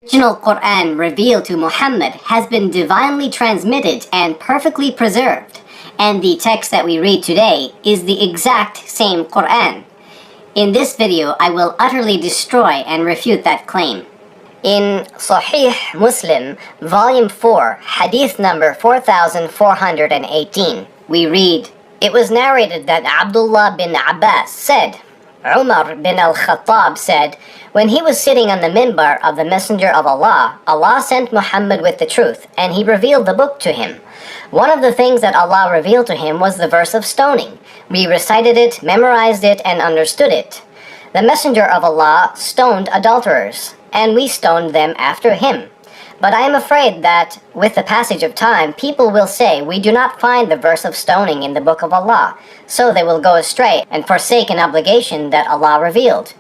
Original Qur'an revealed to Muhammad has been divinely transmitted and perfectly preserved, and the text that we read today is the exact same Qur'an. In this video, I will utterly destroy and refute that claim. In Sahih Muslim, Volume 4, Hadith number 4418, we read, "It was narrated that Abdullah bin Abbas said, Umar bin al-Khattab said, when he was sitting on the minbar of the Messenger of Allah, Allah sent Muhammad with the truth, and he revealed the book to him. One of the things that Allah revealed to him was the verse of stoning. We recited it, memorized it, and understood it. The Messenger of Allah stoned adulterers, and we stoned them after him. But I am afraid that, with the passage of time, people will say, we do not find the verse of stoning in the book of Allah, so they will go astray and forsake an obligation that Allah revealed.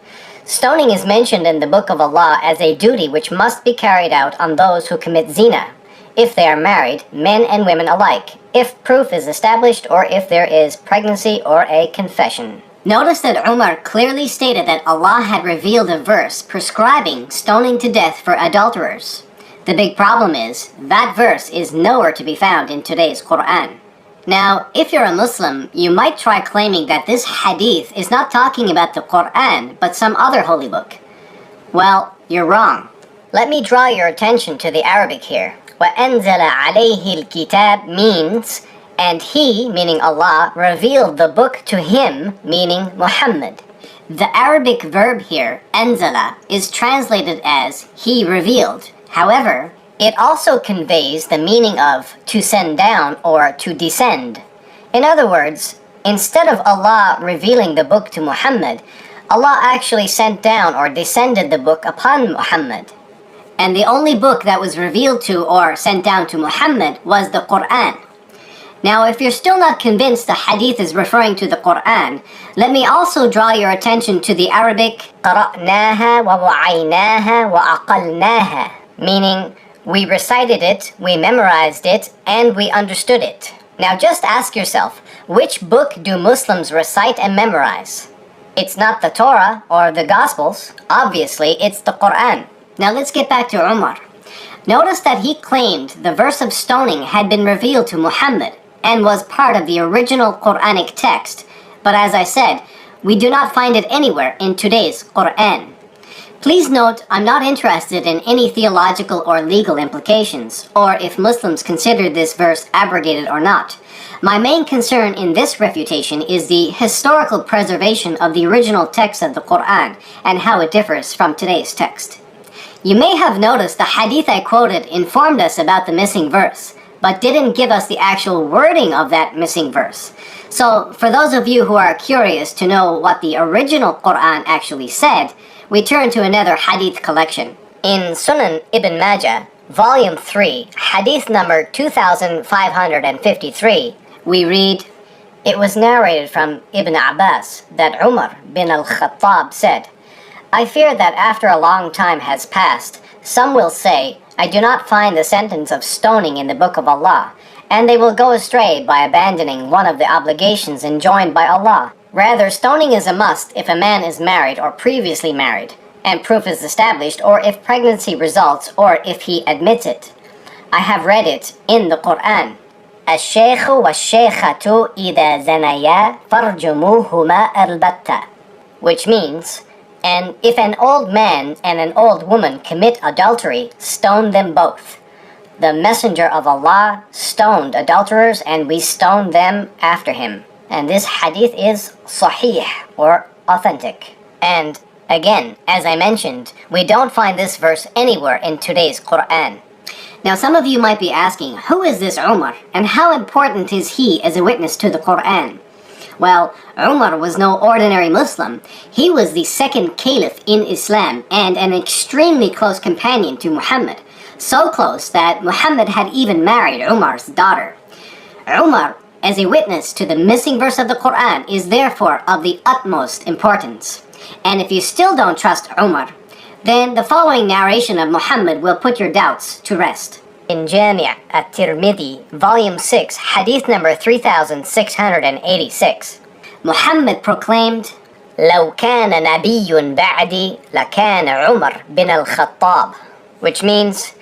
Stoning is mentioned in the book of Allah as a duty which must be carried out on those who commit zina, if they are married, men and women alike, if proof is established or if there is pregnancy or a confession." Notice that Umar clearly stated that Allah had revealed a verse prescribing stoning to death for adulterers. The big problem is, that verse is nowhere to be found in today's Qur'an. Now, if you're a Muslim, you might try claiming that this hadith is not talking about the Qur'an, but some other holy book. Well, you're wrong. Let me draw your attention to the Arabic here. وَأَنزَلَ عَلَيْهِ الْكِتَابِ means, and he, meaning Allah, revealed the book to him, meaning Muhammad. The Arabic verb here, anzala, is translated as he revealed. However, it also conveys the meaning of to send down or to descend. In other words, instead of Allah revealing the book to Muhammad, Allah actually sent down or descended the book upon Muhammad. And the only book that was revealed to or sent down to Muhammad was the Qur'an. Now, if you're still not convinced the hadith is referring to the Qur'an, let me also draw your attention to the Arabic قَرَأْنَاهَا وَوَعَيْنَاهَا وَأَقَلْنَاهَا, meaning we recited it, we memorized it, and we understood it. Now just ask yourself, which book do Muslims recite and memorize? It's not the Torah or the Gospels. Obviously, it's the Qur'an. Now let's get back to Umar. Notice that he claimed the verse of stoning had been revealed to Muhammad and was part of the original Quranic text. But as I said, we do not find it anywhere in today's Qur'an. Please note, I'm not interested in any theological or legal implications, or if Muslims consider this verse abrogated or not. My main concern in this refutation is the historical preservation of the original text of the Qur'an and how it differs from today's text. You may have noticed the hadith I quoted informed us about the missing verse, but didn't give us the actual wording of that missing verse. So, for those of you who are curious to know what the original Qur'an actually said, we turn to another hadith collection. In Sunan Ibn Majah, Volume 3, Hadith number 2553, we read, "It was narrated from Ibn Abbas that Umar bin al-Khattab said, I fear that after a long time has passed, some will say, I do not find the sentence of stoning in the book of Allah, and they will go astray by abandoning one of the obligations enjoined by Allah. Rather, stoning is a must if a man is married or previously married, and proof is established, or if pregnancy results, or if he admits it. I have read it in the Qur'an. الشيخ والشيخة إذا زنيا فارجموهما البتة, which means, and if an old man and an old woman commit adultery, stone them both. The Messenger of Allah stoned adulterers, and we stoned them after him. And this hadith is sahih, or authentic. And again, as I mentioned, we don't find this verse anywhere in today's Qur'an. Now some of you might be asking, who is this Umar, and how important is he as a witness to the Qur'an? Well, Umar was no ordinary Muslim. He was the second caliph in Islam and an extremely close companion to Muhammad. So close that Muhammad had even married Umar's daughter. Umar, as a witness to the missing verse of the Qur'an, is therefore of the utmost importance. And if you still don't trust Umar, then the following narration of Muhammad will put your doubts to rest. In Jami' at-Tirmidhi, Volume 6, Hadith number 3686, Muhammad proclaimed, لو كان نبي بعدي لكان عمر بن الخطاب. which means,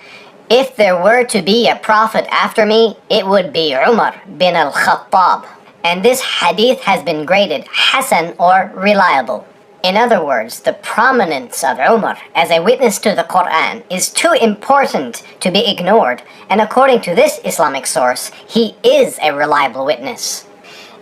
if there were to be a prophet after me, it would be Umar bin al-Khattab. And this hadith has been graded Hasan or reliable. In other words, the prominence of Umar as a witness to the Qur'an is too important to be ignored, and according to this Islamic source, he is a reliable witness.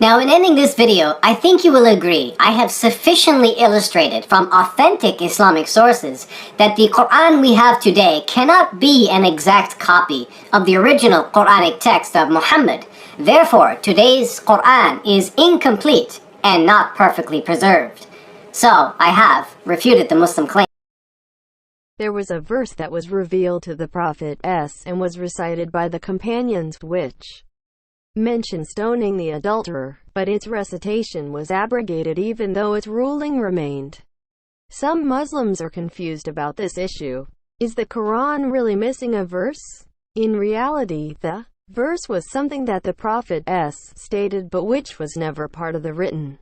Now, in ending this video, I think you will agree I have sufficiently illustrated from authentic Islamic sources that the Qur'an we have today cannot be an exact copy of the original Qur'anic text of Muhammad. Therefore, today's Qur'an is incomplete and not perfectly preserved. So, I have refuted the Muslim claim. There was a verse that was revealed to the Prophet and was recited by the companions, which mentioned stoning the adulterer, but its recitation was abrogated even though its ruling remained. Some Muslims are confused about this issue. Is the Quran really missing a verse? In reality, the verse was something that the Prophet stated but which was never part of the written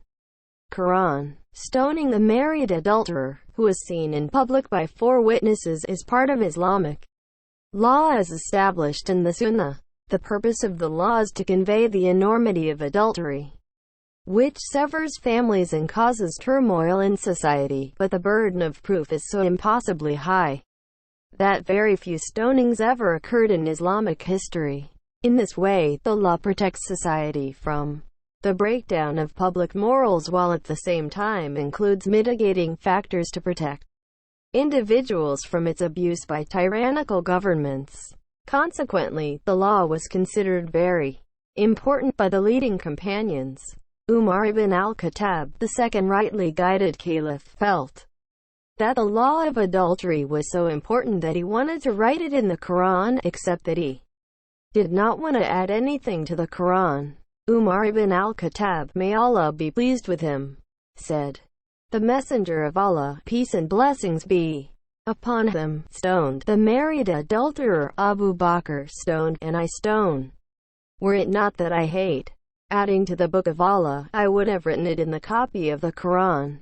Quran. Stoning the married adulterer, who is seen in public by 4 witnesses, is part of Islamic law as established in the Sunnah. The purpose of the law is to convey the enormity of adultery, which severs families and causes turmoil in society, but the burden of proof is so impossibly high that very few stonings ever occurred in Islamic history. In this way, the law protects society from the breakdown of public morals while at the same time includes mitigating factors to protect individuals from its abuse by tyrannical governments. Consequently, the law was considered very important by the leading companions. Umar ibn al-Khattab, the second rightly guided caliph, felt that the law of adultery was so important that he wanted to write it in the Quran, except that he did not want to add anything to the Quran. Umar ibn al-Khattab, may Allah be pleased with him, said, "The Messenger of Allah, peace and blessings be upon him, stoned the married adulterer. Abu Bakr stoned, and I stone. Were it not that I hate adding to the Book of Allah, I would have written it in the copy of the Quran.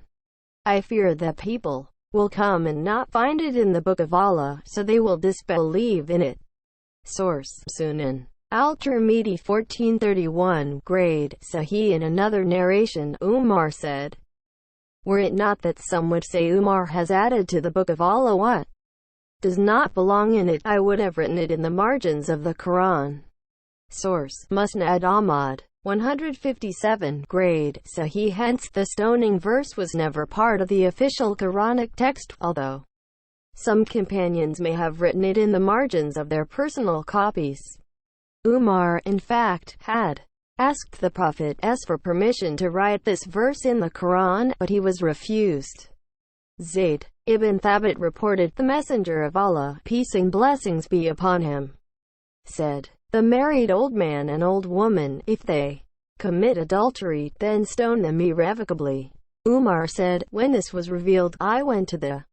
I fear that people will come and not find it in the Book of Allah, so they will disbelieve in it." Source: Sunan Al-Tirmidhi 1431, grade Sahih. In another narration, Umar said, "Were it not that some would say Umar has added to the Book of Allah what does not belong in it, I would have written it in the margins of the Quran." Source: Musnad Ahmad 157, grade Sahih. Hence, the stoning verse was never part of the official Quranic text, although some companions may have written it in the margins of their personal copies. Umar, in fact, had asked the Prophet for permission to write this verse in the Quran, but he was refused. Zayd ibn Thabit reported, "The Messenger of Allah, peace and blessings be upon him, said, the married old man and old woman, if they commit adultery, then stone them irrevocably." Umar said, "When this was revealed, I went to the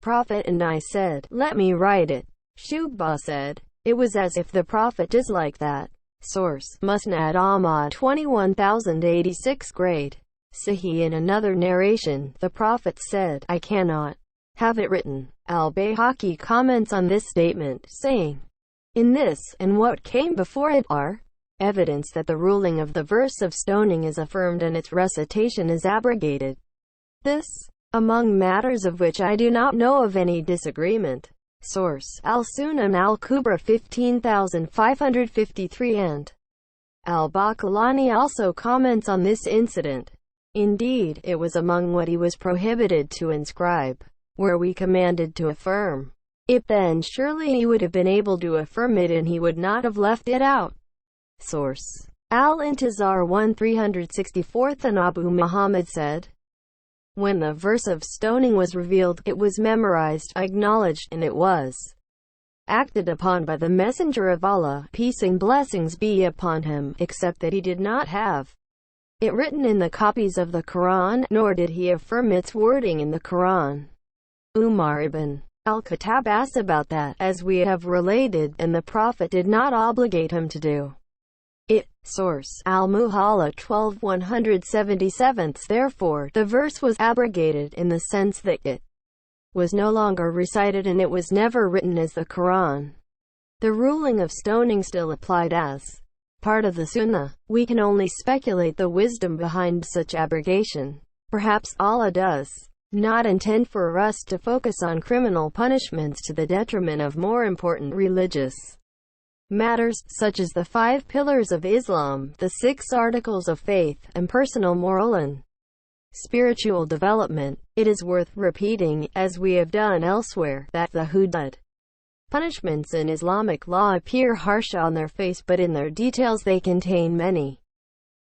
Prophet and I said, 'Let me write it.' Shubha said, 'It was as if the Prophet is like that.'" Source: Musnad Ahmad 21086, grade Sahih. In another narration, the Prophet said, "I cannot have it written." Al-Bayhaqi comments on this statement, saying, "In this, and what came before it, are evidence that the ruling of the verse of stoning is affirmed and its recitation is abrogated. This, among matters of which I do not know of any disagreement." Source: Al-Sunan Al-Kubra 15553, and Al-Baqillani also comments on this incident. Indeed, it was among what he was prohibited to inscribe. Were we commanded to affirm it, then surely he would have been able to affirm it and he would not have left it out. Source: Al-Intizar 1364, and Abu Muhammad said, "When the verse of stoning was revealed, it was memorized, acknowledged, and it was acted upon by the Messenger of Allah, peace and blessings be upon him, except that he did not have it written in the copies of the Quran, nor did he affirm its wording in the Quran." Umar ibn al-Khattab asked about that, as we have related, and the Prophet did not obligate him to do it. Source: Al-Muhalla 12177. Therefore, the verse was abrogated in the sense that it was no longer recited and it was never written as the Qur'an. The ruling of stoning still applied as part of the Sunnah. We can only speculate the wisdom behind such abrogation. Perhaps Allah does not intend for us to focus on criminal punishments to the detriment of more important religious matters, such as the 5 pillars of Islam, the 6 articles of faith, and personal moral and spiritual development. It is worth repeating, as we have done elsewhere, that the hudud punishments in Islamic law appear harsh on their face, but in their details they contain many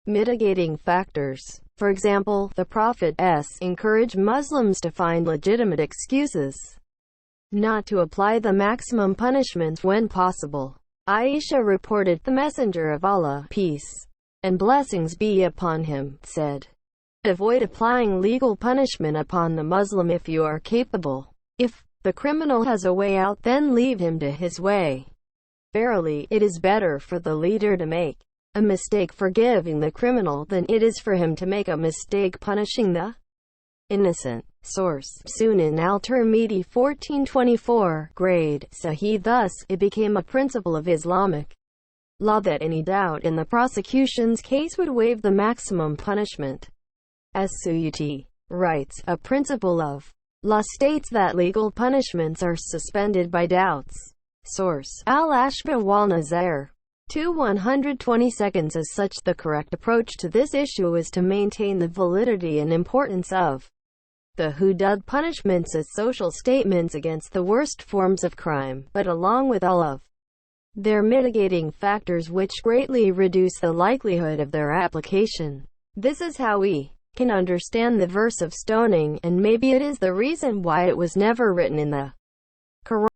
mitigating factors. For example, the Prophet encouraged Muslims to find legitimate excuses not to apply the maximum punishments when possible. Aisha reported, "The Messenger of Allah, peace and blessings be upon him, said, avoid applying legal punishment upon the Muslim if you are capable. If the criminal has a way out, then leave him to his way. Verily, it is better for the leader to make a mistake forgiving the criminal than it is for him to make a mistake punishing the innocent." Source: Sunan al-Tirmidhi 1424, grade Sahih. Thus, it became a principle of Islamic law that any doubt in the prosecution's case would waive the maximum punishment. As Suyuti writes, a principle of law states that legal punishments are suspended by doubts. Source: Al-Ashba wal-Nazir 2:120. As such, the correct approach to this issue is to maintain the validity and importance of the hudud punishments as social statements against the worst forms of crime, but along with all of their mitigating factors which greatly reduce the likelihood of their application. This is how we can understand the verse of stoning, and maybe it is the reason why it was never written in the Quran.